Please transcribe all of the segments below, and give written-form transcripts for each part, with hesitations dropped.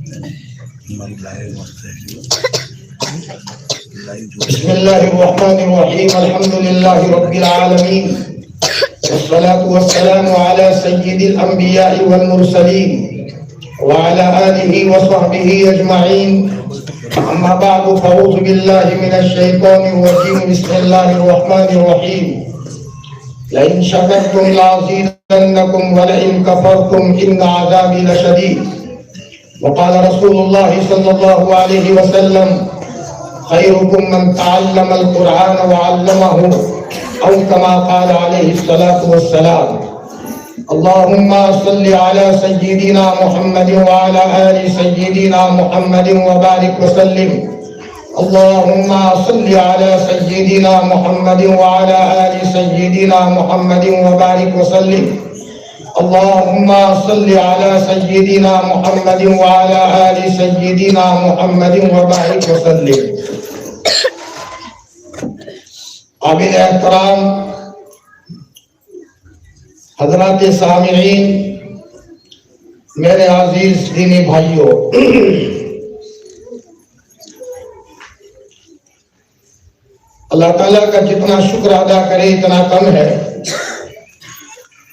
بسم الله الرحمن الرحيم. الحمد لله رب العالمين، والصلاة والسلام على سيد الأنبياء والمرسلين وعلى آله وصحبه أجمعين. أما بعد، فأعوذ بالله من الشيطان الرجيم. بسم الله الرحمن الرحيم. لئن شكرتم لأزيدنكم ولئن كفرتم إن عذابي لشديد. وقال رسول الله صلى الله عليه وسلم: خيركم من تعلم القرآن وعلمه، أو كما قال عليه الصلاة والسلام. اللهم صل على سيدنا محمد وعلى آل سيدنا محمد وبارك وسلم. اللهم صل على سيدنا محمد وعلى آل سيدنا محمد وبارك وسلم. اللهم صل على سيدنا محمد وعلى آل سيدنا محمد وبارك وسلم. قابل احترام حضرات سامعین، میرے عزیز دینی بھائیوں، اللہ تعالیٰ کا جتنا شکر ادا کرے اتنا کم ہے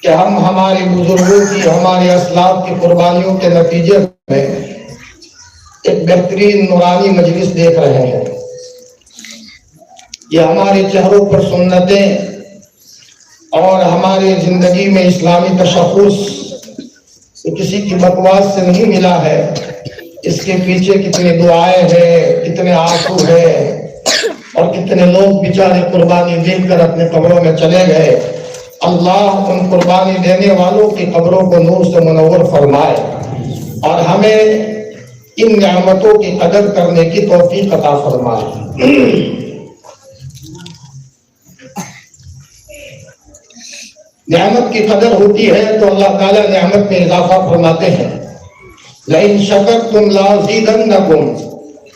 کہ ہم ہمارے بزرگوں کی، ہمارے اسلاف کی قربانیوں کے نتیجے میں ایک بہترین نورانی مجلس دیکھ رہے ہیں۔ یہ ہمارے چہروں پر سنتیں اور ہماری زندگی میں اسلامی تشخص کسی کی بکواس سے نہیں ملا ہے۔ اس کے پیچھے کتنے دعائیں ہیں، کتنے آنسو ہیں، اور کتنے لوگ بیچارے قربانی دے کر اپنے قبروں میں چلے گئے۔ اللہ ان قربانی دینے والوں کی قبروں کو نور سے منور فرمائے اور ہمیں ان نعمتوں کی قدر کرنے کی توفیق عطا فرمائے۔ نعمت کی قدر ہوتی ہے تو اللہ تعالیٰ نعمت میں اضافہ فرماتے ہیں۔ لئن شکرتم لازیدنکم،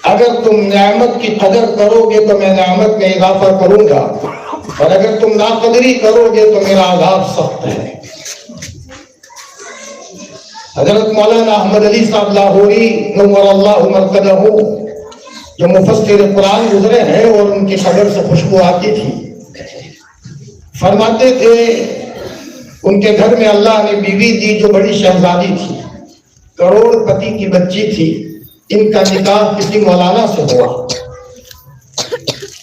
اگر تم نعمت کی قدر کرو گے تو میں نعمت میں اضافہ کروں گا، اور اگر تم ناقدری کرو گے تو میرا عذاب سخت ہے۔ حضرت مولانا احمد علی صاحب لاہوری نور اللہ مرقدہ، جو مفسر قرآن گزرے ہیں اور ان کی قبر سے خوشبو آتی تھی، فرماتے تھے ان کے گھر میں اللہ نے بیوی دی جو بڑی شہزادی تھی، کروڑ پتی کی بچی تھی۔ ان کا نکاح کسی مولانا سے ہوا،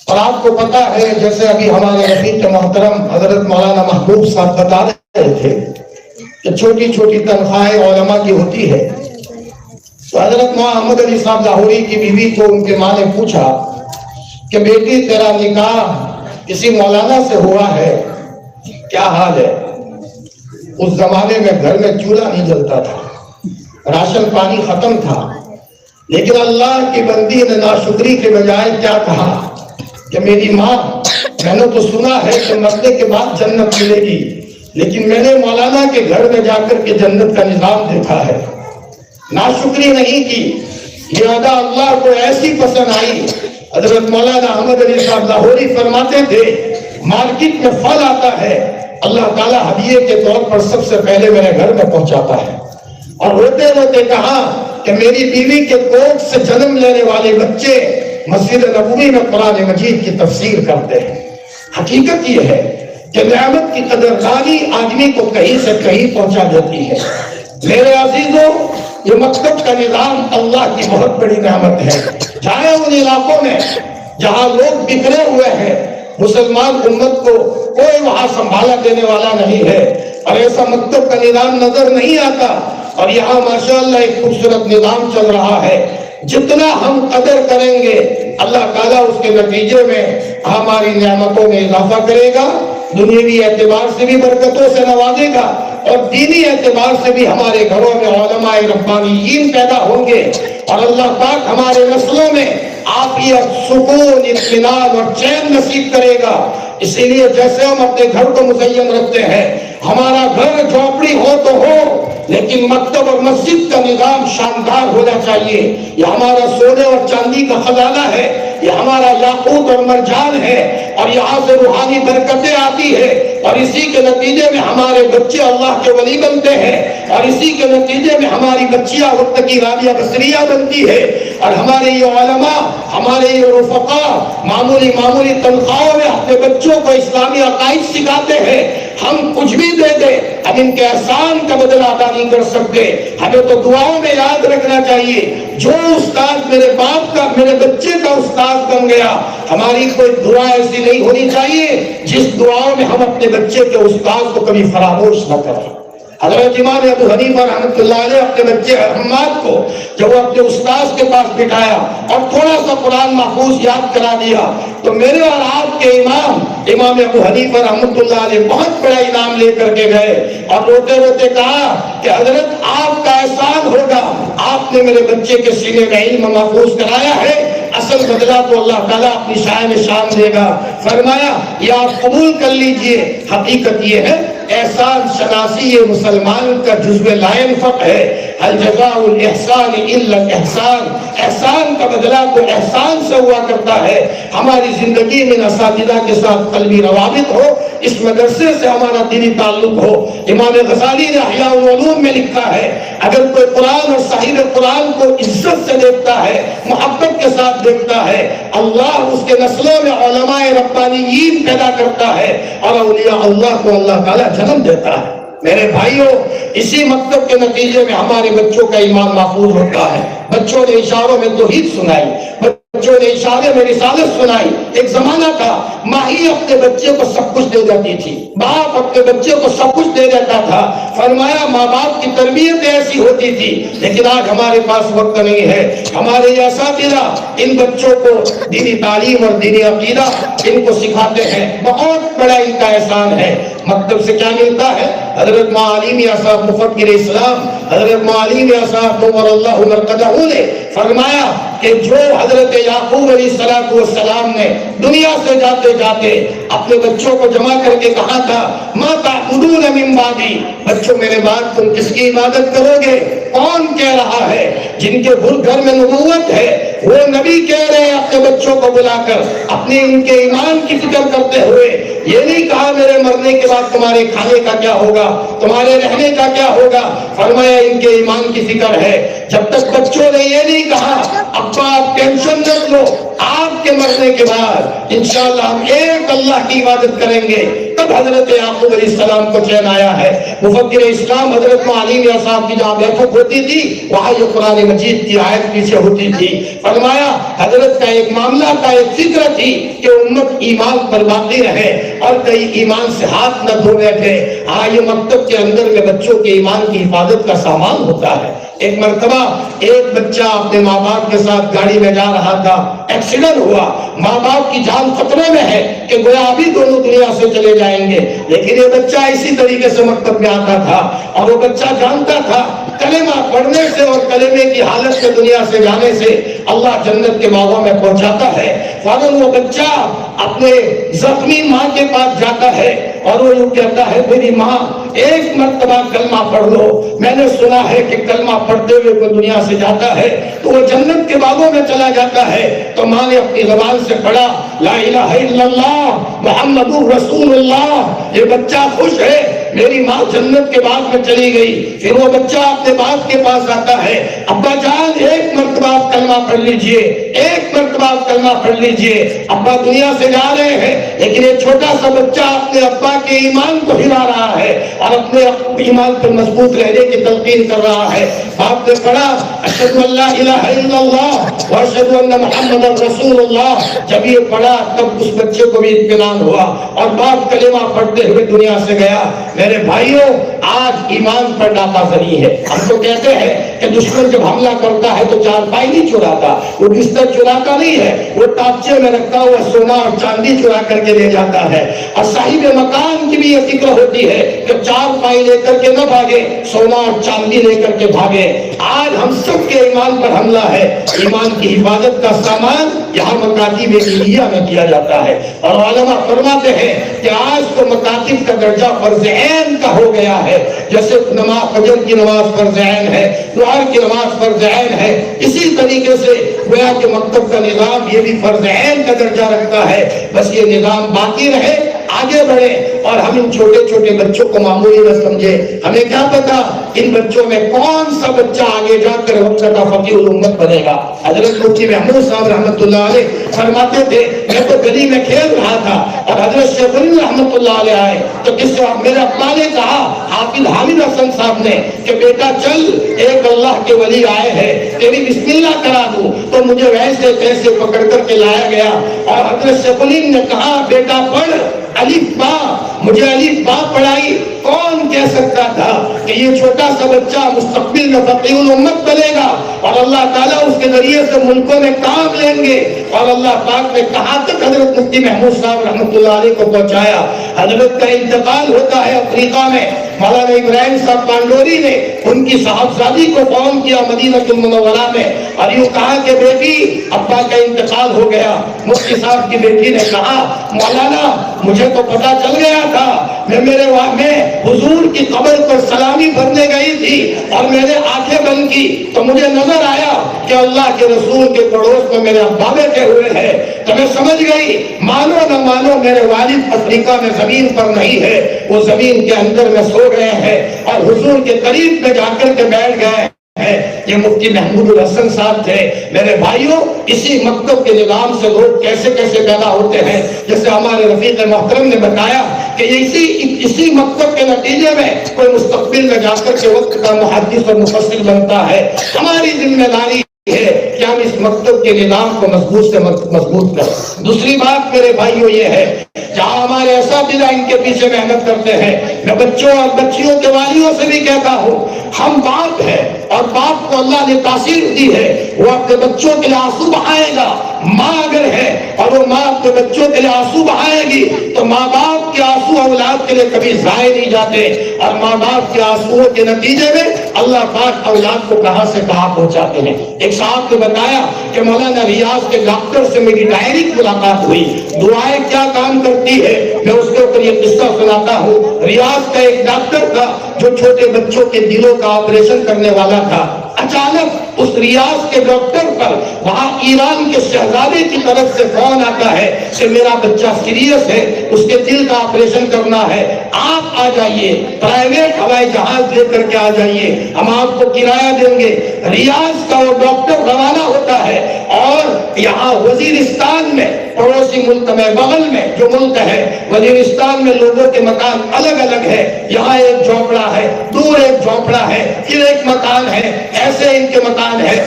اور آپ کو پتا ہے جیسے ابھی ہمارے رفیق محترم حضرت مولانا محبوب صاحب بتا رہے تھے کہ چھوٹی چھوٹی تنخواہیں علماء کی ہوتی ہے، تو حضرت محمد علی صاحب لاہوری کی بیوی کو ان کے ماں نے پوچھا کہ بیٹی تیرا نکاح کسی مولانا سے ہوا ہے، کیا حال ہے؟ اس زمانے میں گھر میں چولہا نہیں جلتا تھا، راشن پانی ختم تھا، لیکن اللہ کی بندی نے ناشکری کے بجائے کیا کہا کہ میری ماں، میں نے تو سنا ہے کہ مرنے کے بعد جنت ملے گی، لیکن میں نے مولانا کے گھر میں جا کر کے جنت کا نظام دیکھا ہے۔ ناشکری نہیں کی، یہ ادا اللہ کو ایسی پسند آئی۔ حضرت مولانا احمد علی صاحب لاہوری فرماتے تھے مارکیٹ میں پھل آتا ہے، اللہ تعالیٰ ہدیے کے طور پر سب سے پہلے میرے گھر میں پہنچاتا ہے۔ اور روتے روتے کہا کہ میری بیوی کے کوکھ سے جنم لینے والے بچے مسجد نبوی میں قرآن مجید کی تفسیر کرتے ہیں۔ حقیقت یہ ہے کہ نعمت کی قدردانی آدمی کو کہیں سے کہیں پہنچا دیتی ہے۔ میرے عزیزوں، یہ مکتب کا نظام اللہ کی بہت بڑی نعمت ہے۔ جائیں ان علاقوں میں جہاں لوگ بکھرے ہوئے ہیں، مسلمان امت کو کوئی وہاں سنبھالا دینے والا نہیں ہے، اور ایسا مکتب کا نظام نظر نہیں آتا، اور یہاں ماشاءاللہ ایک خوبصورت نظام چل رہا ہے۔ جتنا ہم قدر کریں گے اللہ تعالیٰ اس کے نتیجے میں ہماری نعمتوں میں اضافہ کرے گا، دنیاوی اعتبار سے بھی برکتوں سے نوازے گا، اور دینی اعتبار سے بھی ہمارے گھروں میں علماء ربانیین پیدا ہوں گے، اور اللہ پاک ہمارے نسلوں میں عافیت، سکون، اطمینان اور چین نصیب کرے گا۔ اسی لیے جیسے ہم اپنے گھر کو مزین رکھتے ہیں، ہمارا گھر جھونپڑی ہو تو ہو، لیکن مکتب اور مسجد کا نظام شاندار ہونا چاہیے۔ یہ ہمارا سونے اور چاندی کا خزانہ ہے، یہ ہمارا یاقوت اور مرجان ہے، اور یہاں سے روحانی برکتیں آتی ہے، اور اسی کے نتیجے میں ہمارے بچے اللہ کے ولی بنتے ہیں، اور اسی کے نتیجے میں ہماری بچیاں وقت کی رابعہ بصریہ بنتی ہے، اور ہمارے یہ علماء، ہمارے یہ رفقا معمولی تنخواہوں میں اپنے بچوں کو اسلامی عقائد سکھاتے ہیں۔ ہم کچھ بھی دے دیں، ہم ان کے احسان کا بدلہ ادا نہیں کر سکتے۔ ہمیں تو دعاؤں میں یاد رکھنا چاہیے، جو استاد میرے باپ کا، میرے بچے کا استاد بن گیا، ہماری کوئی دعا ایسی نہیں ہونی چاہیے جس دعاؤں میں ہم اپنے بچے کے استاد کو کبھی فراموش نہ کریں۔ حضرت امام ابو حنیفہ رحمۃ اللہ علیہ اپنے بچے حماد کو جب وہ اپنے استاذ کے پاس بٹھایا اور تھوڑا سا قرآن محفوظ یاد کرا دیا تو میرے اور آپ کے امام ابو حنیفہ رحمۃ اللہ علیہ بہت بڑا انعام لے کر کے گئے اور روتے روتے کہا کہ حضرت آپ کا احسان ہوگا، آپ نے میرے بچے کے سینے میں علم محفوظ کرایا ہے، اصل بدلہ تو اللہ تعالیٰ اپنی شان میں شان دے گا۔ فرمایا یہ آپ قبول کر لیجئے، حقیقت یہ ہے احسان شناسی یہ مسلمان کا جزو لا ينفق ہے۔ هل جزاء الاحسان الا الاحسان، احسان کا بدلہ تو احسان سے ہوا کرتا ہے۔ ہماری زندگی میں اساتذہ کے ساتھ قلبی روابط ہو، اس مدرسے سے ہمارا دینی تعلق ہو۔ امام غزالی نے احیاء العلوم میں لکھا ہے اگر کوئی قرآن اور صاحب قرآن کو عزت سے دیکھتا ہے، محبت کے ساتھ دیکھتا ہے، اللہ اس کے نسلوں میں علماء ربانیین پیدا کرتا ہے اور اولیاء اللہ کو اللہ تعالیٰ جنم دیتا ہے۔ میرے بھائیوں، اسی مکتب کے نتیجے میں ہمارے بچوں کا ایمان محفوظ ہوتا ہے۔ بچوں نے اشاروں میں توحید سنائی، بچوں نے اشارے میں رسالت سنائی۔ ایک زمانہ تھا ماہی اپنے بچے کو سب کچھ دے دیتی تھی، باپ اپنے بچے کو سب کچھ دے دیتا تھا۔ فرمایا ماں باپ کی تربیت ایسی ہوتی تھی، لیکن آج ہمارے پاس وقت نہیں ہے۔ ہمارے یہ اساتذہ ان بچوں کو دینی تعلیم اور دینی عقیدہ ان کو سکھاتے ہیں، بہت بڑا ان کا احسان ہے۔ مکتب سے کیا ملتا ہے؟ حضرت معالی میاں صاحب مفکر اسلام، حضرت معالی میاں صاحب نور اللہ مرقدہ نے فرمایا کہ جو حضرت یعقوب علیہ السلام نے دنیا سے جاتے جاتے اپنے بچوں کو جمع کر کے کہا تھا ما تعبدون من بعدی، بچوں میرے بعد تم کس کی عبادت کرو گے؟ کون کہہ رہا ہے؟ جن کے گھر میں نبوت ہے وہ نبی کہہ رہے ہیں اپنے بچوں کو بلا کر، اپنے ان کے ایمان کی فکر کرتے ہوئے۔ یہ نہیں کہا میرے مرنے کے بعد تمہارے کھانے کا کیا ہوگا، تمہارے رہنے کا کیا ہوگا، فرمایا ان کے ایمان کی فکر ہے۔ جب تک بچوں نے یہ نہیں کہا ابا آپ ٹینشن مت لو، آپ کے مرنے کے بعد انشاءاللہ ہم ایک اللہ کی عبادت کریں گے، تب حضرت یعقوب علیہ السلام کو چین آیا ہے۔ مفکر اسلام حضرت معالی میاں صاحب کی جہاں بیٹھک ہوتی تھی وہاں یہ قرآن مجید کی آیت پیچھے ہوتی تھی۔ فرمایا حضرت کا ایک معاملہ کا ایک فکر تھی کہ امت ایمان پر باقی رہے اور کئی ایمان سے ہاتھ نہ دھو بیٹھے۔ یہ مکتب کے اندر میں بچوں کے ایمان کی حفاظت کا سامان ہوتا ہے۔ ایک مرتبہ ایک بچہ اپنے ماں باپ کے ساتھ گاڑی میں جا رہا تھا، ایکسیڈنٹ ہوا، ماں باپ کی جان خطرے میں ہے کہ گویا ابھی دونوں دنیا سے چلے جائیں گے، لیکن یہ بچہ اسی طریقے سے مکتب میں آتا تھا اور وہ بچہ جانتا تھا کلمہ پڑھنے سے اور کلمے کی حالت سے دنیا سے جانے سے اللہ جنت کے باغوں میں پہنچاتا ہے۔ فوراً وہ بچہ اپنے زخمی ماں کے پاس جاتا ہے اور وہ یوں کہتا ہے میری ماں ایک مرتبہ کلمہ پڑھ لو، میں نے سنا ہے کہ کلمہ پڑھتے ہوئے کوئی دنیا سے جاتا ہے تو وہ جنت کے باغوں میں چلا جاتا ہے۔ تو ماں نے اپنی زبان سے پڑھا لا الہ الا اللہ محمد رسول اللہ۔ یہ بچہ خوش ہے، میری ماں جنت کے باغ میں چلی گئی۔ پھر وہ بچہ اپنے باپ کے پاس آتا ہے، ابا جان ایک مرتبہ آپ کلمہ پڑھ لیجئے، ایک مرتبہ آپ کلمہ پڑھ لیجئے۔ ابا دنیا سے جا رہے ہیں لیکن یہ چھوٹا سا بچہ اپنے ابا کے ایمان کو ہلا رہا ہے اور اپنے ایمان پر مضبوط رہنے کی تلقین کر رہا ہے۔ باپ نے پڑھا اشہد ان لا الہ الا اللہ واشہد ان محمد رسول اللہ۔ جب یہ پڑھا تب اس بچے کو بھی اطمینان ہوا اور باپ کلمہ پڑھتے ہوئے دنیا سے گیا۔ میرے بھائیوں آج ایمان پر ناپازری ہے۔ ہم تو کہتے ہیں کہ دشمن جب حملہ کرتا ہے تو چارپائی نہیں چراتا، وہ بستر چراتا نہیں ہے، وہ تاپچے میں رکھا ہوا سونا اور چاندی چرا کر کے لے جاتا ہے۔ اور صاحب مکان کی بھی یہ فکر ہوتی ہے کہ چارپائی لے کر کے نہ بھاگے، سونا اور چاندی لے کر کے بھاگے۔ آج ہم سب کے ایمان پر حملہ ہے۔ ایمان کی حفاظت کا سامان یہاں مکاتب الہیہ میں کیا جاتا ہے اور علماء فرماتے ہیں کہ آج تو مکاتب کا درجہ فرض عین کا ہو گیا ہے۔ جیسے نماز فجر کی نماز فرض عین ہے، ظہر کی نماز فرض عین ہے، اسی اسی طریقے سے گویا کہ مکتب کا نظام یہ بھی فرض عین کا درجہ رکھتا ہے، بس یہ نظام باقی رہے، آگے بڑھے، اور ہم ان چھوٹے چھوٹے بچوں کو معمولی نہ سمجھے۔ ہمیں کیا پتا ان بچوں میں کون سا بچہ آگے جا کر وقت کا فقیہ الامت بنے گا۔ حضرت مفتی محمود صاحب رحمۃ اللہ علیہ فرماتے تھے میں تو گلی میں کھیل رہا تھا اور حضرت شیخ الہند رحمۃ اللہ علیہ آئے تو کس وقت میرے ابا نے کہا، حافظ حامد حسن صاحب نے، کہ بیٹا چل ایک اللہ کے ولی آئے ہیں تیری بسم اللہ کرا دوں، تو مجھے ویسے کیسے پکڑ کر کے لایا گیا اور حضرت شیخ الہند نے کہا بیٹا پڑھ الف با، مجھے الف با پڑھائی۔ کون کہہ سکتا تھا کہ یہ چھوٹا سا بچہ مستقبل میں فقیہ الامت بنے گا اور اللہ تعالیٰ اس کے ذریعے سے ملکوں میں کام لیں گے۔ اور اللہ پاک نے کہاں تک حضرت مفتی محمود صاحب رحمۃ اللہ علیہ کو پہنچایا۔ حضرت کا انتقال ہوتا ہے افریقہ میں، مولانا ابراہیم صاحب پانڈوری نے ان کی صاحبزادی کو فون کیا مدینہ المنورہ میں اور یوں کہا کہ بیٹی ابا کا انتقال ہو گیا۔ مفتی صاحب کی بیٹی نے کہا مولانا مجھے تو پتا چل گیا تھا، میں حضور کی قبر پر سلامی بھرنے گئی تھی اور میں نے آنکھیں بند کی تو مجھے نظر آیا کہ اللہ کے رسول کے پڑوس میں میرے ابا بیٹھے ہوئے ہیں، تو میں سمجھ گئی مانو نہ مانو میرے والد افریقہ میں زمین پر نہیں ہے، وہ زمین کے اندر میں سو گئے ہیں اور حضور کے قریب میں جا کر کے بیٹھ گئے ہیں۔ یہ مفتی محمود الحسن صاحب تھے۔ میرے بھائیوں اسی مکتب کے نظام سے لوگ کیسے کیسے پیدا ہوتے ہیں، جیسے ہمارے رفیق محترم نے بتایا کہ اسی مکتب کے نتیجے میں کوئی مستقبل میں جا کر کے وقت کا محدث اور مفسر بنتا ہے۔ ہماری ذمہ داری ہے کہ ہم اس مکتب کے نظام کو مضبوط سے مضبوط کریں۔ دوسری بات میرے بھائیوں یہ ہے جہاں ہمارے اساتذہ ان کے پیچھے محنت کرتے ہیں، میں بچوں اور بچیوں کے والیوں سے بھی کہتا ہوں ہم باپ ہیں اور باپ کو اللہ نے تاثیر دی ہے، وہ اپنے بچوں کے لیے آنسو بہائے گا۔ ماں اگر ہے اور وہ ماں اپنے بچوں کے لیے آنسو بہائے گی تو ماں باپ کے آنسو اولاد کے لیے کبھی ضائع نہیں جاتے، اور ماں باپ کے آنسو کے نتیجے میں اللہ پاک اولاد کو کہاں سے کہاں پہنچاتے ہیں۔ ایک صاحب نے بتایا کہ مولانا ریاض کے ڈاکٹر سے میری ڈائریکٹ ملاقات ہوئی، دعائیں کیا کام کرتی ہے میں اس کے اوپر یہ قصہ سناتا ہوں۔ ریاض کا ایک ڈاکٹر تھا جو چھوٹے بچوں کے دلوں کا آپریشن کرنے والا تھا۔ اچانک اس ریاض کے ڈاکٹر پر وہاں ایران کے شہزادے کی طرف سے فون آتا ہے کہ میرا بچہ سیریس ہے، اس کے دل کا آپریشن کرنا ہے، آپ آ جائیے، پرائیویٹ ہوائی جہاز لے کر کے آ جائیے، ہم آپ کو کرایہ دیں گے۔ ریاض کا وہ ڈاکٹر روانہ ہوتا ہے اور یہاں وزیرستان میں پڑوسی ملک میں بغل میں جو ملک ہے وزیرستان میں لوگوں کے مکان الگ الگ ہے، یہاں ایک جھونپڑا ہے، دور ایک جھونپڑا ہے، پھر ایک مکان ہے، ایسے ان کے مکان ہے۔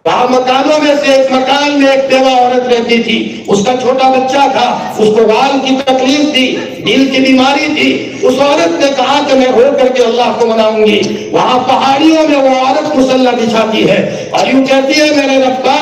وہاں مکانوں میں سے ایک مکان میں ایک بیوہ عورت رہتی تھی، اس کا چھوٹا بچہ تھا، اس کو وال کی تکلیف تھی، دل کی بیماری تھی۔ اس عورت نے کہا کہ میں ہو کر کے اللہ کو مناؤں گی۔ وہاں پہاڑیوں میں وہ عورت مصلی بچھاتی ہے اور یوں کہتی ہے میرے ربا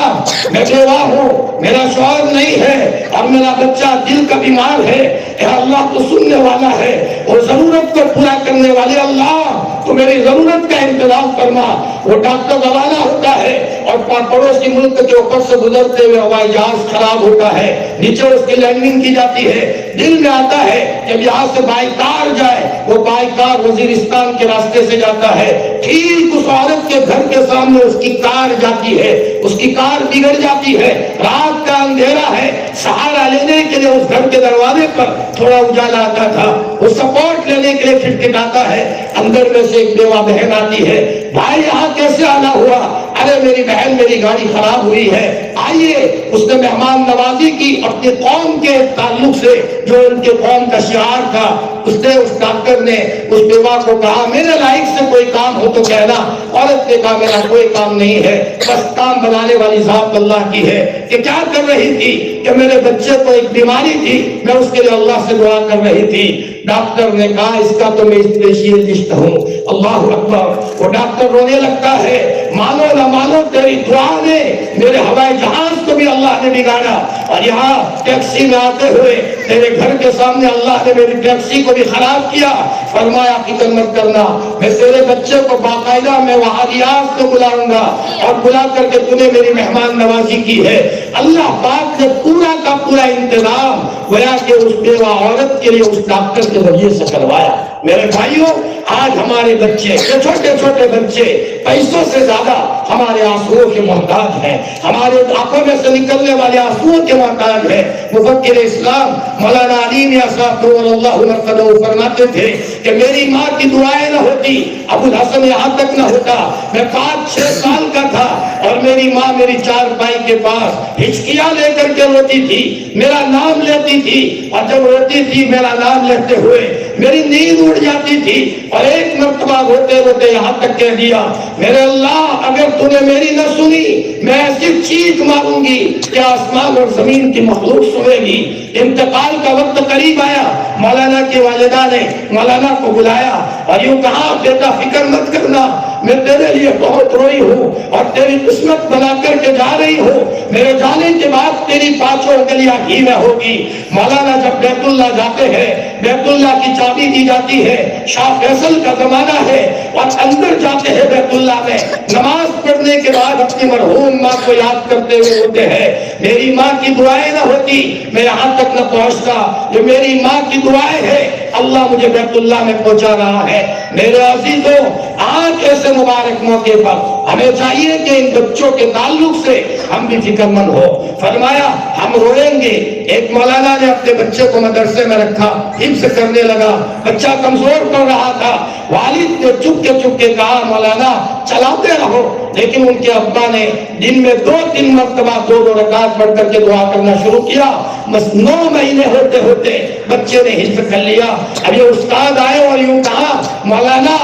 میں بیوہ ہوں، میرا شوہر نہیں ہے اور میرا بچہ دل کا بیمار ہے، اے اللہ تو سننے والا ہے اور ضرورت کو پورا کرنے والے اللہ تو میری ضرورت کا انتظام فرما۔ وہ ڈاکٹر روانہ ہوتا ہے اور پڑوسی ملک کے اوپر سے گزرتے ہوئے ہوائی جہاز خراب ہوتا ہے، نیچے اس کی لینڈنگ کی جاتی ہے۔ دل میں آتا ہے کہ یہاں سے بائی کار جائے، وہ بائی کار وزیرستان کے راستے سے جاتا ہے، ٹھیک اس عورت کے گھر کے سامنے اس کی کار جاتی ہے، اس کی کار بگڑ جاتی ہے، رات کا اندھیرا ہے، سہارا لینے کے لیے اس گھر کے دروازے پر تھوڑا اجالا آتا تھا، وہ سپورٹ لینے کے لیے کھٹکھٹاتا ہے، اندر میں سے ایک بیوہ بہن آتی ہے، بھائی یہاں کیسے آنا ہوا؟ ارے میری بہن میری گاڑی خراب ہوئی ہے، آئیے۔ اس نے مہمان نوازی کی اپنی قوم کے تعلق سے جو ان کے قوم کا شعار تھا۔ اس ڈاکٹر نے اس بیوہ کو کہا میرے لائق سے کوئی کام ہو تو کہنا۔ عورت نے کہا میرا کوئی کام نہیں ہے، بس کام بنانے والی ذات اللہ کی ہے۔ کہ کیا کر رہی تھی کہ میرے بچے کو ایک بیماری تھی، میں اس کے لیے اللہ سے دعا کر رہی تھی۔ ڈاکٹر نے کہا اس کا تو میں اسپیشلسٹ ہوں۔ اللہ اکبر۔ وہ ڈاکٹر رونے لگتا ہے، مانو نہ مانو تیری دعا نے میرے ہوائی جہاز کو بھی اللہ نے بگاڑا، اور یہاں ٹیکسی میں آتے ہوئے تیرے گھر کے سامنے اللہ نے میری ٹیکسی کو بھی خراب کیا۔ فرمایا فکر مت کرنا، میں تیرے بچے کو باقاعدہ میں وہاں ریاض کو بلاؤں گا اور بلا کر کے تُونے میری مہمان نوازی کی ہے۔ اللہ پاک نے پورا کا پورا انتظام گویا کہ اس بیوہ عورت کے لیے اس ڈاکٹر کے ذریعے سے کروایا۔ میرے بھائیوں، آج ہمارے بچے، یہ چھوٹے چھوٹے بچے پیسوں سے زیادہ ہمارے آنسوؤں کے محتاج ہیں، ہمارے آنکھوں میں سے نکلنے والے آنسوؤں کے محتاج ہیں۔ مفکر اسلام مولانا علی میاں صاحب اللہ مرتضی فرماتے تھے کہ میری ماں کی دعائیں نہ ہوتی، ابو الحسن یہاں تک نہ ہوتا، میں 5-6 سال کا تھا اور میری ماں میری چارپائی کے پاس ہچکیاں لے کر کے روتی تھی، میرا نام لیتی تھی، اور جب روتی تھی میرا نام لیتے ہوئے میری نیند اڑ جاتی تھی، اور ایک مرتبہ روتے روتے یہاں تک کہہ دیا، میرے اللہ اگر تو نے میری نہ سنی میں ایسی چیخ ماروں گی کہ آسمان اور زمین کی مخلوق سنے گی۔ انتقال کا وقت قریب آیا، مولانا کی والدہ نے مولانا کو بلایا اور یوں کہا، بیٹا فکر مت کرنا، میں تیرے لیے بہت روئی ہوں اور تیری قسمت بنا کر کے جا رہی ہوں، میرے جانے کے بعد تیری 5 انگلیاں گھی میں ہوگی۔ مولانا جب بیت اللہ جاتے ہیں، بیت اللہ کی چابی دی جاتی ہے، شاہ فیصل کا زمانہ ہے، اور اندر جاتے ہیں بیت اللہ میں، نماز پڑھنے کے بعد اپنی مرحوم ماں کو یاد کرتے ہوئے ہوتے ہیں، میری ماں کی دعائیں نہ ہوتی میں یہاں تک نہ پہنچتا، جو میری ماں کی دعائیں ہے اللہ مجھے بیت اللہ میں پہنچا رہا ہے۔ میرے عزیزوں، آج ایسے مبارک موقع پر ہمیں چاہیے کہ ان بچوں کے تعلق سے ہم بھی فکر مند ہو۔ فرمایا ہم روئیں گے۔ ایک مولانا نے اپنے بچے کو مدرسے میں رکھا، حفظ کرنے لگا، بچہ کمزور پڑ رہا تھا، والد نے چپ کے کہا مولانا چلاتے رہو، لیکن ان کے ابا نے دن میں 2-3 مرتبہ 2 رکعت پڑھ کر کے دعا کرنا شروع کیا۔ بس 9 مہینے ہوتے ہوتے بچے نے حفظ کر لیا۔ اب یہ استاد آئے اور یوں کہا مولانا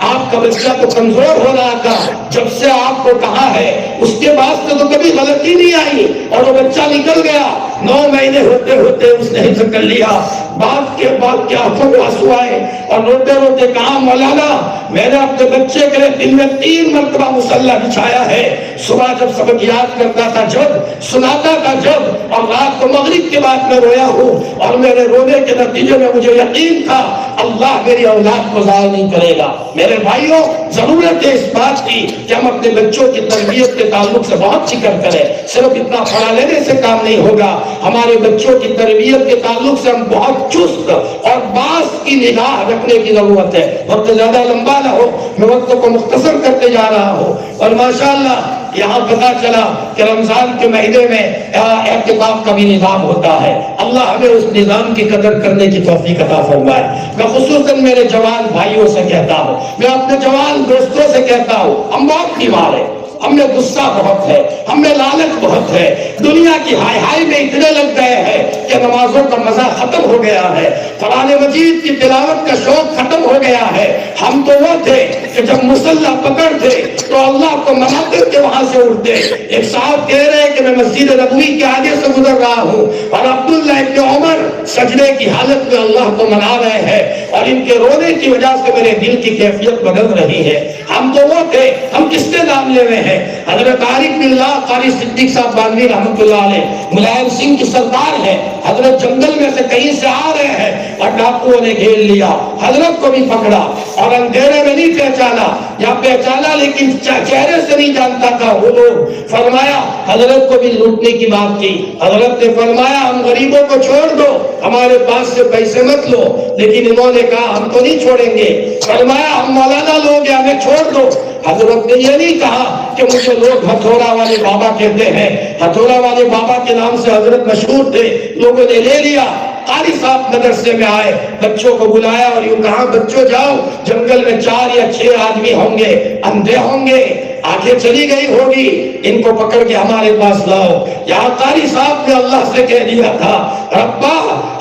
آپ کا بچہ تو کمزور ہو رہا تھا، جب سے آپ کو کہا ہے اس کے بعد سے تو کبھی غلطی نہیں آئی اور وہ بچہ نکل گیا۔ 9 مہینے ہوتے ہوتے اس نے حفظ کر لیا۔ باپ کے آنکھوں میں آنسو آئے اور روتے روتے کہا مولانا میں نے اپنے بچے کے لیے دن میں 3 مرتبہ مصلی بچھایا ہے، صبح جب سبق یاد کرتا تھا جب، سناتا تھا جب، اور رات کو مغرب کے بعد میں رویا ہوں، اور میرے رونے کے نتیجے میں مجھے یقین تھا اللہ میری اولاد کو ضائع نہیں کرے گا۔ میرے بھائیوں، ضرورت ہے اس بات کی کہ ہم اپنے بچوں کی تربیت کے تعلق سے بہت فکر کریں۔ صرف اتنا پڑھا لینے سے کام نہیں ہوگا، ہمارے بچوں کی تربیت کے تعلق سے ہم بہت چست اور باز کی نگاہ رکھنے کی ضرورت ہے۔ وقت زیادہ لمبا نہ ہو، میں وقت کو مختصر کرتے جا رہا ہوں، اور ماشاءاللہ یہاں پتا چلا کہ رمضان کے مہینے میں اعتکاف کا بھی نظام ہوتا ہے۔ اللہ ہمیں اس نظام کی قدر کرنے کی توفیق عطا فرمائے۔ میں خصوصاً میرے جوان بھائیوں سے کہتا ہوں، میں اپنے جوان دوستوں سے کہتا ہوں، ہم بہت بیمار ہیں، ہم میں غصہ بہت ہے، ہم میں لالچ بہت ہے، دنیا کی ہائی ہائی میں اتنے لگ گئے ہیں کہ نمازوں کا مزہ ختم ہو گیا ہے، قرآن مجید کی تلاوت کا شوق ختم ہو گیا ہے۔ ہم تو وہ تھے کہ جب مصلی پکڑتے تو اللہ کو منا کر کے وہاں سے اٹھتے۔ ایک صاحب کہہ رہے کہ میں مسجد نبوی کے آگے سے گزر رہا ہوں اور عبداللہ ابن عمر سجدے کی حالت میں اللہ کو منا رہے ہیں، اور ان کے رونے کی وجہ سے میرے دل کی کیفیت بدل رہی ہے۔ ہم تو وہ تھے، ہم کس کے نام لے رہے ہیں؟ حضرت عارف باللہ قاری صدیق صاحب بانوی رحمۃ اللہ علیہ ملائم سنگھ کی سردار ہے، حضرت جنگل میں سے کہیں سے آ رہے ہیں اور ڈاکوؤں نے گھیر لیا، حضرت کو بھی پکڑا اور اندھیرے میں نہیں پہچانا، یا پہچانا لیکن چہرے سے نہیں جانتا تھا وہ لوگ۔ فرمایا حضرت کو بھی لوٹنے کی بات کی، حضرت نے فرمایا ہم غریبوں کو چھوڑ دو، ہمارے پاس سے پیسے مت لو، لیکن انہوں نے کہا ہم تو نہیں چھوڑیں گے۔ فرمایا ہم مولانا لوگ ہیں، ہمیں چھوڑ دو۔ حضرت نے یہ نہیں کہا کہ مجھے لوگ ہتھوڑا والے بابا کہتے ہیں، ہتھوڑا والے بابا کے نام سے حضرت مشہور تھے، لوگوں نے لے لیا۔ قاری صاحب مدرسے میں آئے، بچوں کو بلایا اور یوں کہا بچوں جاؤ، جنگل میں 4 یا 6 آدمی ہوں گے، اندھے ہوں گے، آنکھیں چلی گئی ہوگی، ان کو پکڑ کے ہمارے پاس لاؤ۔ یہاں قاری صاحب نے اللہ سے کہہ دیا تھا ربا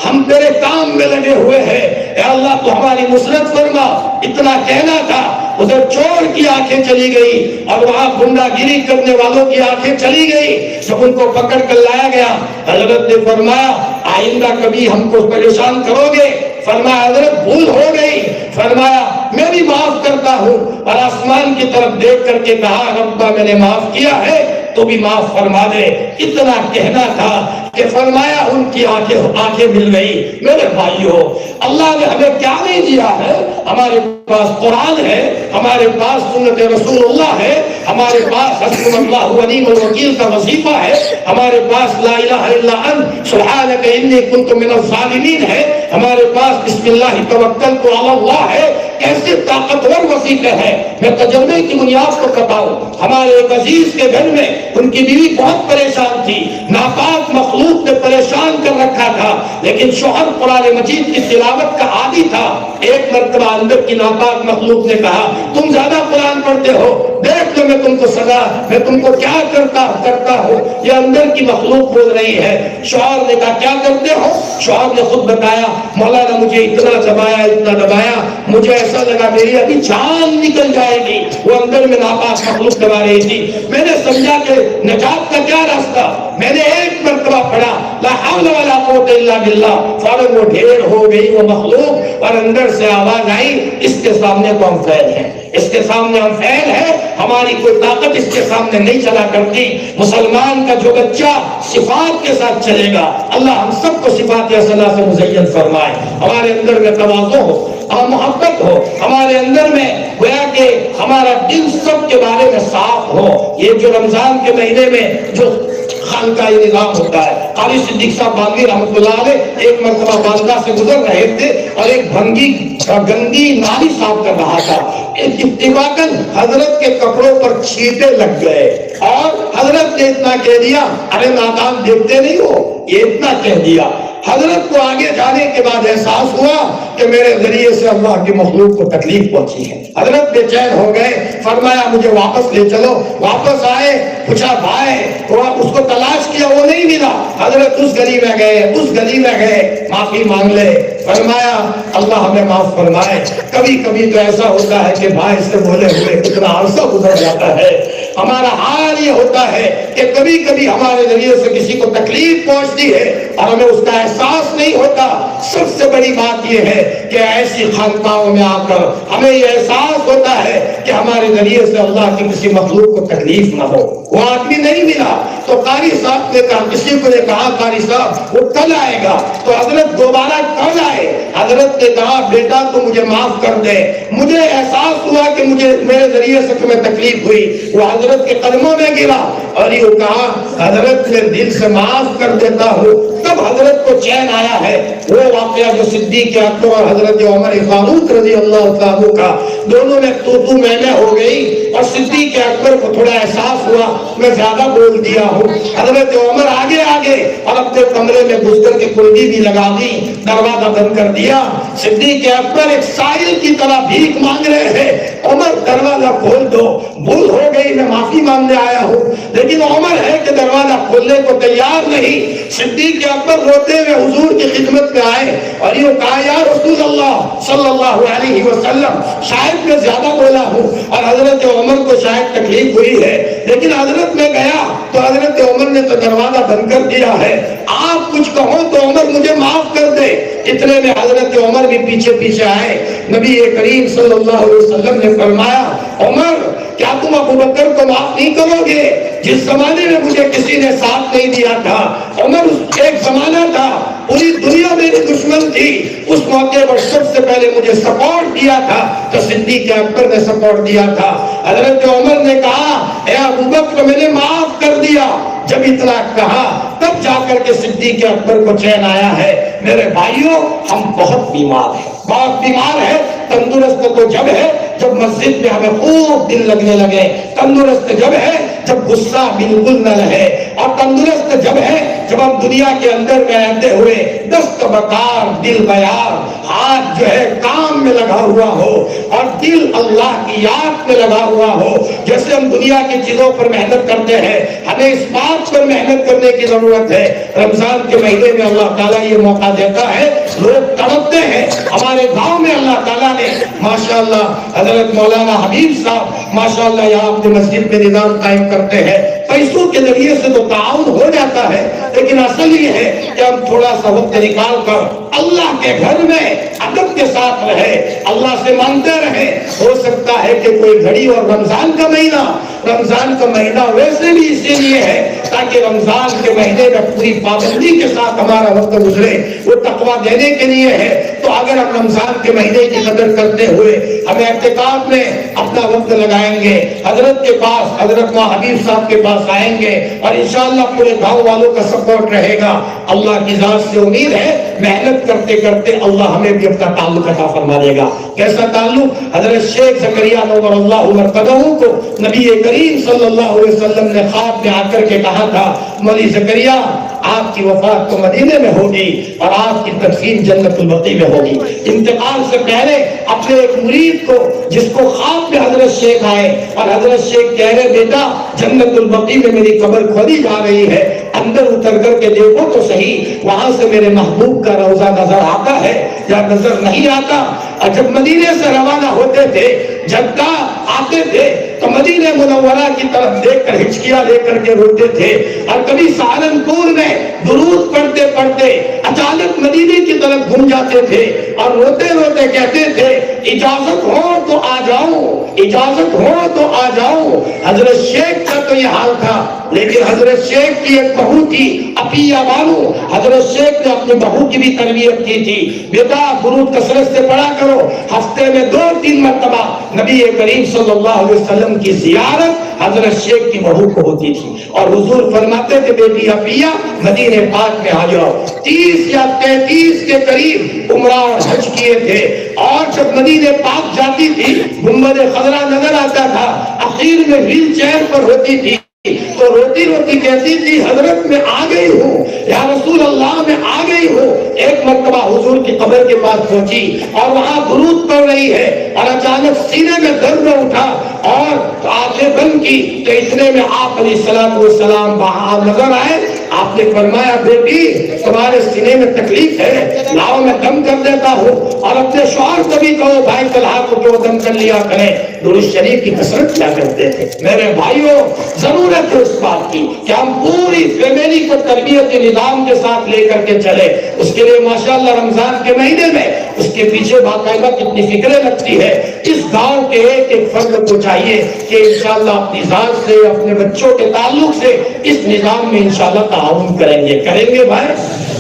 ہم تیرے کام میں لگے ہوئے ہیں، اے اللہ تو ہماری نصرت فرما، اتنا کہنا تھا۔ ادھر چور کی آنکھیں چلی گئی اور وہاں گنڈا گیری کرنے والوں کی آنکھیں چلی گئی۔ جب ان کو پکڑ کر لایا گیا، حضرت نے فرمایا آئندہ کبھی ہم کو پریشان کرو گے؟ فرمایا حضرت بھول ہو گئی۔ فرمایا میں بھی معاف کرتا ہوں، اور آسمان کی طرف دیکھ کر کے کہا ربا میں نے معاف کیا ہے، تو بھی معاف فرما دے۔ اتنا کہنا تھا کہ فرمایا ان کی آنکھیں مل گئی۔ میرے بھائیوں، اللہ نے ہمیں کیا نہیں دیا ہے؟ ہمارے پاس قرآن ہے، ہمارے پاس سنت رسول اللہ ہے، ہمارے پاس حسبنا اللہ ونعم الوکیل کا وظیفہ ہے، ہمارے پاس لا الہ الا انت سبحانک انی کنت من الظالمین ہے، ہمارے پاس بسم اللہ توکلت علی اللہ ہے۔ ایسے طاقتور وظیفے ہیں۔ میں تجربے کی بنیاد پر بتاؤں، ہمارے ایک عزیز کے گھر میں ان کی بیوی بہت پریشان تھی، ناپاک مخلوق نے پریشان کر رکھا تھا، لیکن شوہر قرآن مجید کی تلاوت کا عادی تھا۔ ایک مرتبہ اندر کی ناپاک مخلوق نے کہا تم زیادہ قرآن پڑھتے ہو، دیکھ لو میں تم کو سزا، میں تم کو کیا کرتا ہوں۔ یہ اندر کی مخلوق بول رہی ہے۔ شوہر نے کہا کیا کرتے ہو؟ شوہر نے خود بتایا مولانا مجھے اتنا دبایا، مجھے ایسا لگا میری ابھی جان نکل جائے گی۔ وہ اندر میں ناپاک مخلوق دبا رہی تھی۔ میں نے سمجھا کہ نجات کا کیا راستہ؟ میں نے ایک مرتبہ پڑھا لا حول ولا قوت الا باللہ، فوراً وہ ڈھیر ہو گئی وہ مخلوق، اور اندر سے آواز آئی اس کے سامنے تو ہم فیل ہیں، اس کے سامنے ہم فیل ہیں، ہماری کوئی طاقت اس کے سامنے نہیں چلا کرتی۔ مسلمان کا جو بچہ صفات کے ساتھ چلے گا، اللہ ہم سب کو صفات حسنہ سے مزین فرمائے۔ ہمارے اندر میں تواضع ہو اور محبت ہو، ہمارے اندر میں گویا کہ ہمارا دل سب کے بارے میں صاف ہو۔ یہ جو رمضان کے مہینے میں جو خانقاہی نظام ہوتا ہے، قاری صدیق صاحب باندھی رحمۃ اللہ علیہ ایک مرتبہ بارگاہ سے گزر رہے تھے اور ایک گندی نالی صاف کر رہا تھا۔ اتفاقاً حضرت کے کپڑوں پر چھینٹے لگ گئے اور حضرت نے اتنا کہہ دیا ارے نادان دیکھتے نہیں ہو، یہ اتنا کہہ دیا۔ حضرت کو آگے جانے کے بعد احساس ہوا کہ میرے ذریعے سے اللہ کی مخلوق کو تکلیف پہنچی ہے۔ حضرت بے چین ہو گئے، فرمایا مجھے واپس لے چلو۔ واپس آئے، پوچھا بھائی اس کو تلاش کیا، وہ نہیں ملا۔ حضرت اس گلی میں گئے، معافی مانگ لے۔ فرمایا اللہ ہمیں معاف فرمائے۔ کبھی کبھی تو ایسا ہوتا ہے کہ بھائی سے بولے ہوئے کتنا عرصہ گزر جاتا ہے۔ ہمارا حال یہ ہوتا ہے کہ کبھی کبھی ہمارے ذریعے سے کسی کو تکلیف پہنچتی ہے اور ہمیں اس کا احساس نہیں ہوتا۔ سب سے بڑی بات یہ ہے کہ ایسی خانقاہوں میں آ کر ہمیں یہ احساس ہوتا ہے کہ ہمارے ذریعے سے اللہ کی کسی مخلوق کو تکلیف نہ ہو۔ وہ آدمی نہیں ملا تو قاری صاحب نے کہا، کسی کو نے کہا قاری صاحب وہ کل آئے گا، تو حضرت دوبارہ کل آئے۔ حضرت نے کہا بیٹا تو مجھے معاف کر دے، مجھے احساس ہوا کہ میرے ذریعے سے تمہیں تکلیف ہوئی۔ وہ حضرت کے قدموں میں گرا اور یہ کہا حضرت میں دل سے معاف کر دیتا ہوں۔ تب حضرت کو چین آیا ہے۔ وہ واقعہ جو صدیق اکبر اور حضرت عمر فاروق رضی اللہ تعالیٰ کا دونوں میں تو میں ہو گئی، اور صدیق اکبر کو تھوڑا احساس ہوا میں زیادہ بول دیا ہوں۔ حضرت عمر آگے اور اپنے کمرے میں گھس کر کے کنڈی بھی لگا دی، دروازہ بند کر دیا۔ صدیق اکبر ایک سائل کی طرح بھیک مانگ رہے ہیں، عمر دروازہ کھول دو، بھول ہو گئی میں معافی مانگنے آیا ہوں، لیکن عمر ہے کہ دروازہ کھولنے کو تیار نہیں۔ صدیق اکبر روتے ہوئے حضور کی خدمت میں آئے اور یہ کہا یا رسول اللہ صلی اللہ علیہ وسلم شاید میں زیادہ بولا ہوں اور حضرت عمر کو شاید تکلیف ہوئی ہے، لیکن حضرت میں گیا تو حضرت عمر نے تو دروازہ بند کر دیا ہے، آپ کچھ کہو تو عمر مجھے معاف کر دے۔ اتنے میں حضرت عمر بھی پیچھے آئے۔ نبی کریم صلی اللہ علیہ وسلم نے فرمایا عمر کیا تم ابو بکر کو معاف نہیں کرو گے؟ جس زمانے میں مجھے کسی نے ساتھ نہیں دیا تھا، عمر ایک زمانہ تھا پوری دنیا میری دشمن تھی، اس موقع پر سب سے پہلے مجھے سپورٹ دیا تھا تو صدیق اکبر نے سپورٹ دیا تھا۔ حضرت عمر نے کہا اے ابو بکر میں نے معاف کر دیا۔ جب اتنا کہا تب جا کر کے صدیق اکبر کو چین آیا ہے۔ میرے بھائیوں ہم بہت بیمار ہیں۔ تندرست تو جب ہے جب مسجد میں ہمیں خوب دل لگنے لگے، تندرست جب ہے جب غصہ بالکل نہ رہے، اور تندرست جب ہے جب ہم دنیا کے اندر میں رہتے ہوئے دست بکار دل بیار، ہاتھ جو ہے کام میں لگا ہوا ہو اور دل اللہ کی یاد میں لگا ہوا ہو۔ جیسے ہم دنیا کی چیزوں پر محنت کرتے ہیں، ہمیں اس بات پر محنت کرنے کی ضرورت ہے۔ رمضان کے مہینے میں اللہ تعالیٰ یہ موقع دیتا ہے، لوگ تڑپتے ہیں۔ ہمارے گاؤں میں اللہ تعالیٰ نے ماشاءاللہ حضرت مولانا حبیب صاحب ماشاءاللہ یہاں اپنی مسجد میں نظام قائم کرتے ہیں۔ پیسوں کے ذریعے سے تو تعاون ہو جاتا ہوتا ہے، لیکن اصل یہ ہے کہ ہم تھوڑا سا وقت نکال کر اللہ کے گھر میں ادب کے ساتھ رہے، اللہ سے مانتے رہے۔ ہو سکتا ہے کہ کوئی گھڑی، اور رمضان کا مہینہ ویسے بھی اسی لیے ہے تاکہ رمضان کے مہینے میں پوری پابندی کے ساتھ ہمارا وقت گزرے، وہ تقویٰ دینے کے لیے ہے۔ تو اگر ہم رمضان کے مہینے کی قدر کرتے ہوئے ہم اعتکاف میں اپنا وقت لگائیں گے، حضرت کے پاس، حضرت مولانا حبیب صاحب کے پاس آئیں گے، اور انشاءاللہ پورے گاؤں والوں کا سپورٹ رہے گا، اللہ کی ذات سے امید ہے محنت کرتے کرتے اللہ ہمیں بھی اپنا تعلق عطا فرما دے گا۔ کیسا تعلق؟ حضرت شیخ زکریا نور اللہ مرقدہ کو نبی کریم صلی اللہ علیہ وسلم نے خواب میں آ کر کے کہا تھا، مولی زکریا آپ کی وفات تو مدینے میں ہوگی اور آپ کی تدفین جنت البقیع میں ہوگی۔ انتقال سے پہلے اپنے ایک مرید کو، جس کو خواب میں حضرت شیخ آئے اور حضرت شیخ کہہ رہے بیٹا جنت البقیع میں میری قبر کھودی جا رہی ہے، اندر اتر کر کے دیکھو تو صحیح وہاں سے میرے محبوب کا روضہ نظر آتا ہے یا نظر نہیں آتا۔ اور جب مدینے سے روانہ ہوتے تھے، جدہ آتے تھے تو مدینہ منورہ کی طرف دیکھ کر ہچکیاں لے کر کے روتے تھے، اور کبھی سہارنپور میں درود پڑھتے پڑھتے اچانک مدینے کی طرف گھوم جاتے تھے اور روتے روتے کہتے تھے اجازت ہو تو آ جاؤں، اجازت ہو تو آ جاؤں۔ حضرت شیخ کا تو یہ حال تھا، لیکن حضرت شیخ کی ایک بہو تھی عفیہ بانو، حضرت شیخ نے اپنی بہو کی بھی تربیت کی تھی، بیٹا درود کثرت سے پڑھا کرو، ہفتے میں 2-3 مرتبہ نبی کریم صلی اللہ علیہ وسلم کی زیارت حضرت شیخ کی بہو کو ہوتی تھی، اور حضور فرماتے تھے بیٹی عفیہ مدینہ پاک میں آ جاؤ۔ 30 یا 33 کے قریب عمرہ اور حج کیے تھے، اور جب مدینہ پاک جاتی تھی گنبد خضرا نظر آتا تھا، اخیر میں ویل چیئر پر ہوتی تھی تو روتی روتی کہتی تھی حضرت میں آ گئی ہوں، یا رسول اللہ میں آ گئی ہوں۔ ایک مرتبہ حضور کی قبر کے پاس پہنچی اور وہاں درود پڑھ رہی ہے، اور اچانک سینے میں درد اٹھا اور آنکھیں بند کی تو اتنے میں آپ علیہ الصلوۃ والسلام وہاں نظر آئے۔ آپ نے فرمایا بیٹی تمہارے سینے میں تکلیف ہے، لاؤ میں دم کر دیتا ہوں، اور اپنے شوہر سے بھی کہو بھائی طلحہ کو جو دم کر لیا کریں۔ درود شریف کی کثرت کیا کرتے تھے میرے بھائیوں، ضرورت ہے اس بات کی کہ ہم پوری فیملی کو تربیت نظام کے ساتھ لے کر کے چلے۔ اس کے لیے ماشاءاللہ رمضان کے مہینے میں اس کے پیچھے باقاعدہ کتنی فکریں لگتی ہے۔ اس گاؤں کے ایک ایک فرد کو چاہیے کہ انشاءاللہ اپنی ذات سے، اپنے بچوں کے تعلق سے اس نظام میں انشاءاللہ تعاون کریں گے بھائی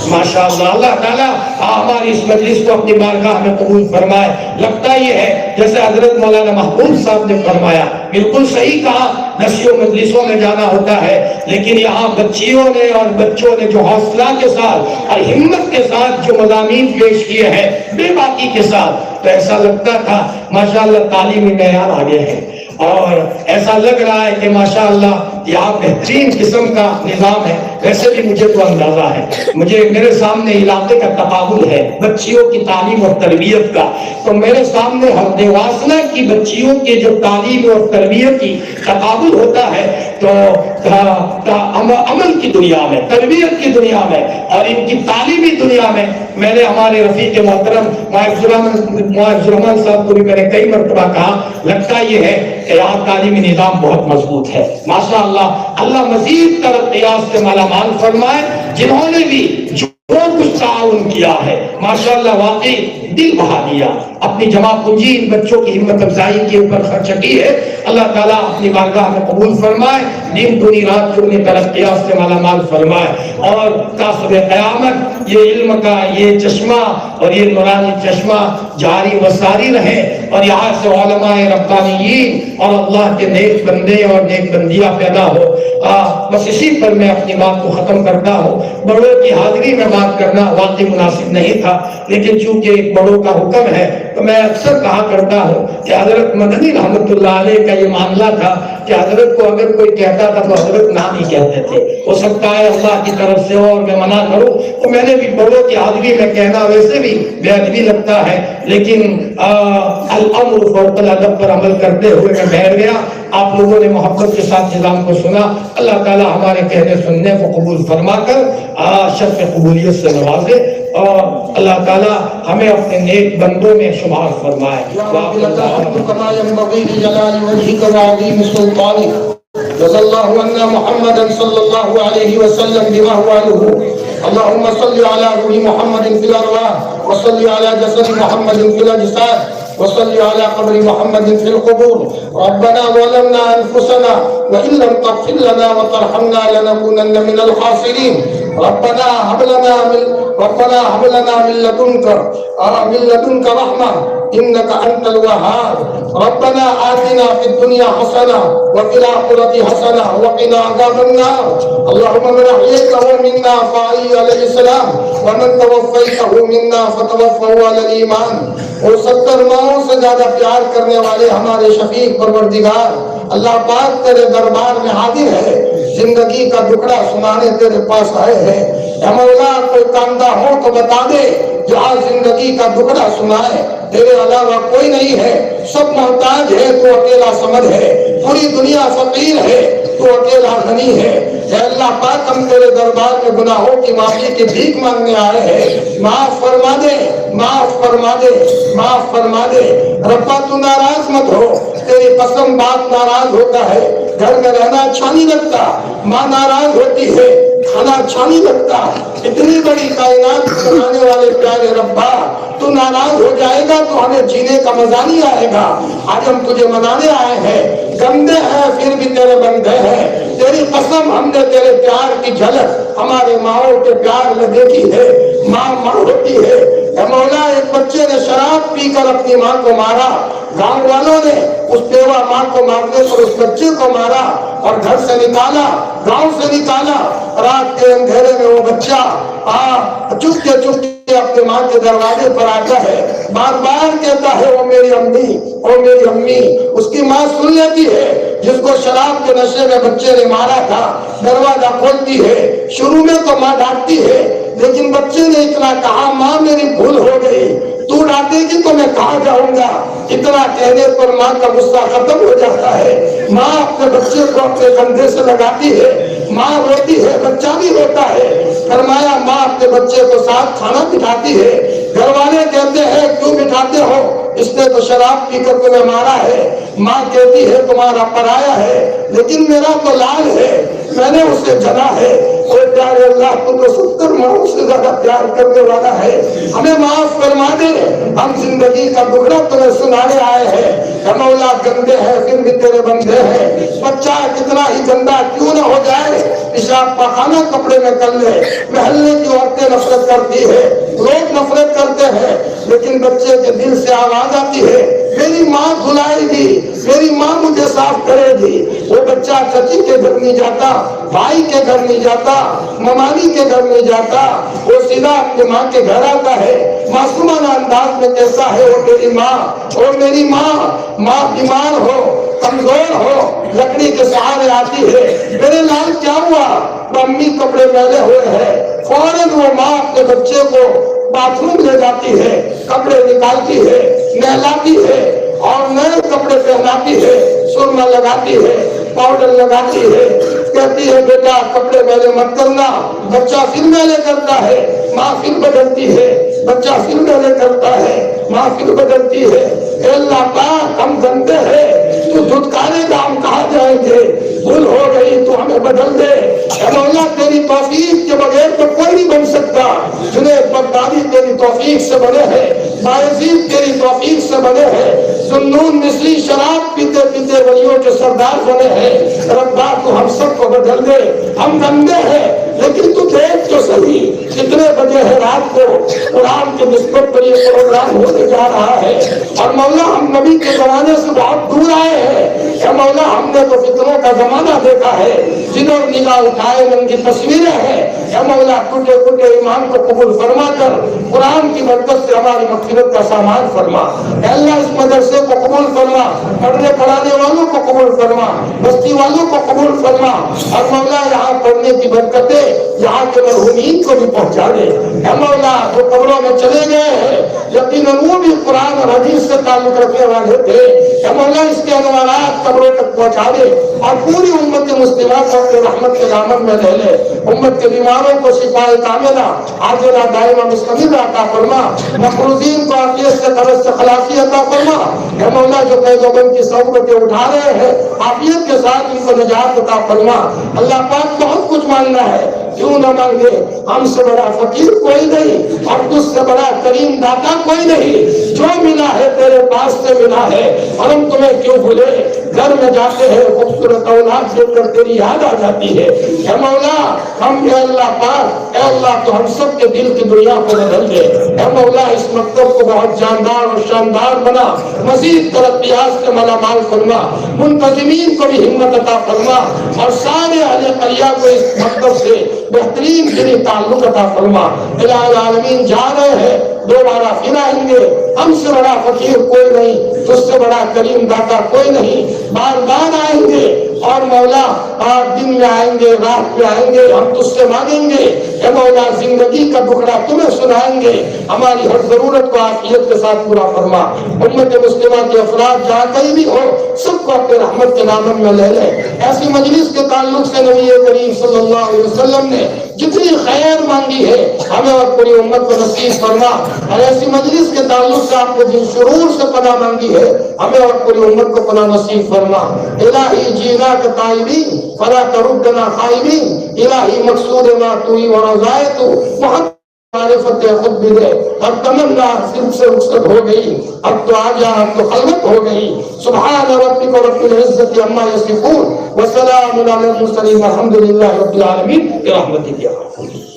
ماشاءاللہ۔ اللہ تعالیٰ ہماری اس مجلس کو اپنی بارگاہ میں قبول فرمائے۔ لگتا یہ ہے جیسے حضرت مولانا محبوب صاحب نے فرمایا، بالکل صحیح کہا، نشیوں مجلسوں میں جانا ہوتا ہے، لیکن یہاں بچیوں نے اور بچوں نے جو حوصلہ کے ساتھ اور ہمت کے ساتھ جو مضامین پیش کیے ہیں بے باکی کے ساتھ، تو ایسا لگتا تھا ماشاءاللہ تعلیمی معیار آگے ہے، اور ایسا لگ رہا ہے کہ ماشاءاللہ یہاں بہترین قسم کا نظام ہے۔ ویسے بھی مجھے تو اندازہ ہے، مجھے میرے سامنے علاقے کا تقابل ہے بچیوں کی تعلیم اور تربیت کا، تو میرے سامنے ہم دیواسنا کی بچیوں کے جو تعلیم اور تربیت کی تقابل ہوتا ہے تو عمل کی دنیا میں، تربیت کی دنیا میں اور ان کی تعلیمی دنیا میں، میں نے ہمارے رفیق محترم معاذ الرحمان صاحب کو بھی میں نے کئی مرتبہ کہا، لگتا یہ ہے کہ یہاں تعلیمی نظام بہت مضبوط ہے ماشاءاللہ۔ اللہ مزید ترقیات سے مالا مال فرمائے، جنہوں نے بھی جو کچھ تعاون کیا ہے ماشاءاللہ واقعی دل بہا دیا، اپنی جمع پونجی ان بچوں کی ہمت افزائی کے اوپر خرچ کی ہے، اللہ تعالیٰ اپنی بارگاہ میں قبول فرمائے، دن دنی رات کو ترقیات سے مالا مال فرمائے، اور کاسب قیامت یہ علم کا یہ چشمہ اور یہ نورانی چشمہ جاری و ساری رہے، اور یہاں سے علماء ربانیین اور اللہ کے نیک بندے اور نیک بندیاں پیدا ہو۔ بس اسی پر میں اپنی بات کو ختم کرتا ہوں۔ بڑوں کی حاضری میں بات کرنا واقعی مناسب نہیں تھا، لیکن چونکہ ایک بڑوں کا حکم ہے تو میں اکثر کہا کرتا ہوں کہ حضرت مدنی رحمت اللہ علیہ کا یہ معاملہ تھا کہ حضرت کو اگر کوئی کہتا تھا تو حضرت نام ہی کہتے تھے، ہو سکتا ہے اللہ کی طرف سے اور میں منع کروں، تو میں نے بھی بڑوں کی حاضری میں کہنا ویسے بھی بے ادبی لگتا ہے، لیکن الامر فوق الادب پر عمل کرتے ہوئے میں بیٹھ گیا۔ آپ لوگوں نے محبت کے ساتھ نظام کو سنا، اللہ تعالیٰ ہمارے کہنے سننے کو قبول فرما کر شرف قبولیت سے نوازے، اور اللہ تعالیٰ ہمیں اپنے نیک بندوں میں شمار فرمائے۔ جزا اللہ عنا محمدا صلی اللہ علیہ وسلم بما هو اهله اللهم صل على روح محمد في الارواح وصل على جسد محمد في الاجساد وصل على قبر محمد في القبور ربنا ظلمنا انفسنا وان لم تغفر لنا وترحمنا لنكونن من الخاسرين ربنا هب لنا من لدنك رحمة إنك أنت الوهاب ربنا آتنا في الدنيا حسنة وفي الآخرة حسنة وقنا عذاب النار اللهم من أحييته منا فحي على الإسلام ومن توفيته منا فتوفه على الإيمان اور 70 ماہوں سے زیادہ پیار کرنے والے ہمارے شفیق پروردگار اللہ پاک تیرے دربار میں حاضر ہے زندگی کا دکڑا سنانے تیرے پاس آئے ہیں اے مولا کوئی کاندہ ہو تو بتا دے جو آج زندگی کا دکڑا سنائے تیرے علاوہ کوئی نہیں ہے سب محتاج ہے تو اکیلا سمد ہے پوری دنیا فقیر ہے تو اکیلا غنی ہے اے اللہ پاک ہم تیرے دربار میں گناہوں کی معافی کی بھیک مانگنے آئے ہیں معاف فرما دے معاف فرما دے معاف فرما دے ربا تو ناراض مت ہو تیری قسم باپ ناراض ہوتا ہے گھر میں رہنا اچھا نہیں لگتا ماں ناراض ہوتی ہے کھانا اچھا نہیں لگتا اتنی بڑی کائنات بنانے والے پیارے ربا تو ناراض ہو جائے گا تو ہمیں جینے کا مزہ نہیں آئے گا آج ہم تجھے منانے آئے ہیں گندے ہیں پھر بھی تیرے بندے ہیں تیری قسم ہم نے تیرے پیار کی جھلک ہمارے ماؤں کے پیار میں دیکھی ہے ماں ہوتی ہے اے مولا ایک بچے نے شراب پی کر اپنی ماں کو مارا گاؤں والوں نے اس بیوہ ماں کو مارنے پر اس بچے کو مارا اور گھر سے نکالا گاؤں سے نکالا رات کے اندھیرے میں وہ بچہ چپکے چپکے اپنے ماں کے دروازے پر آتا ہے بار بار کہتا ہے وہ میری امی وہ میری امی اس کی ماں سن لیتی ہے جس کو شراب کے نشے میں بچے نے مارا تھا دروازہ کھولتی ہے شروع میں تو ماں ڈانٹتی ہے لیکن بچے نے اتنا کہا ماں میری بھول ہو گئی تو ڈانٹے گی تو میں کہاں جاؤں گا اتنا کہنے پر ماں کا غصہ ختم ہو جاتا ہے ماں اپنے بچے کو اپنے کندھے سے لگاتی ہے ماں روتی ہے بچہ بھی روتا ہے فرمایا ماں اپنے بچے کو ساتھ کھانا بٹھاتی ہے گھر والے کہتے ہیں کیوں بٹھاتے ہو اس نے تو شراب پی کر تمہیں مارا ہے ماں کہتی ہے تمہارا پرایا ہے لیکن میرا تو لال ہے میں نے اسے جنا ہے اور پیارے اللہ تم کو 70 ماہوں سے زیادہ پیار کرنے والا ہے ہمیں معاف فرما دے ہم زندگی کا دکڑا تمہیں سنانے آئے ہیں اے مولا گندے ہیں پھر بھی تیرے بندے ہیں بچہ کتنا ہی گندا کیوں نہ ہو جائے پیشاب پخانہ کپڑے میں کر لے محلے کی عورتیں نفرت کرتی ہے لوگ نفرت کرتے ہیں لیکن بچے کے دل سے آواز آتی ہے میری ماں دھلائے گی میری ماں مجھے صاف کرے گی وہ بچہ چچی کے گھر نہیں جاتا بھائی کے گھر نہیں جاتا ممانی کے گھر نہیں جاتا وہ سیدھا اپنی ماں کے گھر آتا ہے معصومانہ انداز میں کہتا ہے وہ میری ماں وہ میری ماں ماں بیمار ہو کمزور ہو لکڑی کے سہارے آتی ہے میرے لال کیا ہوا امی کپڑے میلے ہوئے ہیں فوراً وہ ماں اپنے بچے کو باتھ روم لے جاتی ہے کپڑے نکالتی ہے نہلاتی ہے اور نئے کپڑے پہناتی ہے سرما لگاتی ہے پاؤڈر لگاتی ہے کہتی ہے بیٹا کپڑے میلے مت کرنا بچہ پھر میلے کرتا ہے ماں پھر بدلتی ہے بچہ پھر میلے کرتا ہے ماں پھر بدلتی ہے اے اللہ پاک ہم گندے ہیں تو دھتکارے گا ہم کہاں جائیں گے بھول ہو گئی تو ہمیں بدل دے اے مولا تیری توفیق کے بغیر تو کوئی نہیں بن سکتا جنید بغدادی تیری توفیق سے بنے ہیں بایزید تیری توفیق سے بنے ہیں ذوالنون مصری شراب پیتے پیتے ولیوں کے سردار بنے ہیں ربا تو ہم سب کو بدل دے ہم گندے ہیں لیکن تو دیکھ تو صحیح کتنے بجے ہے رات کو قرآن کے نسبت پر یہ پروگرام ہونے جا رہا ہے اور مولا ہم نبی کے زمانے سے بہت دور آئے ہیں اے مولا ہم نے تو فتنوں کا زمانہ دیکھا ہے جنہوں نگاہ اٹھائے ان کی تصویریں ہیں اے مولا ٹوٹے ٹوٹے ایمان کو قبول فرما کر قرآن کی برکت سے ہماری مغفرت کا سامان فرما اے اللہ اس مدرسے کو قبول فرما پڑھنے پڑھانے والوں کو قبول فرما بستی والوں کو قبول فرما اور مولا یہاں پڑھنے پڑھنے کی برکتیں یہاں کے مرحومین کو بھی پہنچا دے۔ اے مولا جو قبروں میں چلے گئے ہیں یقیناً وہ بھی قرآن اور حدیث سے تعلق رکھنے والے تھے، اے مولا اس کے انوارات قبروں تک پہنچا دے اور پوری امت مسلمہ کو اپنے رحمت کے دامن میں لے لے۔ امت کے بیماروں کو شفاء کاملہ عاجلہ دائمہ مستمرہ عطا فرما، مقروضین کو عافیت سے قرض سے خلاصی عطا فرما۔ اے مولا جو قید و بند کی صحبتیں اٹھا رہے ہیں عافیت کے ساتھ ان کو نجات عطا فرما۔ اللہ پاک بہت کچھ مانگنا ہے، کیوں نہ مانگے؟ ہم سے بڑا فقیر کوئی نہیں اور تجھ سے بڑا کریم داتا کوئی نہیں، جو ملا ہے تیرے پاس سے ملا ہے، اور ہم تمہیں کیوں بھولے؟ گھر میں جاتے ہیں خوبصورت اولاد دیکھ کر تیری یاد آ جاتی ہے۔ اے مولا ہم اے اللہ پاک، اے اللہ تو ہم سب کے دل کی دنیا کو بدل دے۔ اے مولا اس مکتب کو بہت جاندار اور شاندار بنا، مزید ترقیات سے مالا مال فرما، منتظمین کو بھی ہمت عطا فرما، اور سارے اہل قریہ کو اس مکتب سے بہترین دلی تعلق عطا فرما۔ الہ العالمین جا رہے ہیں، دوبارہ پھر آئیں گے، ہم سے بڑا فقیر کوئی نہیں، تجھ سے بڑا کریم داتا کوئی نہیں، بار بار آئیں گے، اور مولا دن میں آئیں گے، رات میں آئیں گے، ہم تجھ سے مانگیں گے۔ اے مولا زندگی کا ٹکڑا تمہیں سنائیں گے، ہماری ہر ضرورت کو عافیت کے ساتھ پورا فرما۔ امت مسلمہ کے افراد جہاں کہیں بھی ہو سب کو اپنے رحمت کے دامن میں لے لے۔ ایسی مجلس کے تعلق سے نبی کریم صلی اللہ علیہ وسلم نے جتنی خیر مانگی ہے ہمیں اور پوری امت کو نصیب فرما، اور ایسی مجلس کے تعلق سے آپ نے جن شرور سے پناہ مانگی ہے ہمیں اور پوری امت کو پناہ نصیب فرما۔ الہی جینا کے طائبین فلا تردنا خائبین، الہی مقصود ما توئی و رضائے تو محمد معرفت خود بھی دے۔ اب تمنا صرف سے رخصت ہو گئی، اب تو آجا، اب تو خلوت ہو گئی۔ سبحان ربک رب العزت عما یصفون وسلام علی المرسلین والحمد للہ رب العالمین برحمتک یا رب۔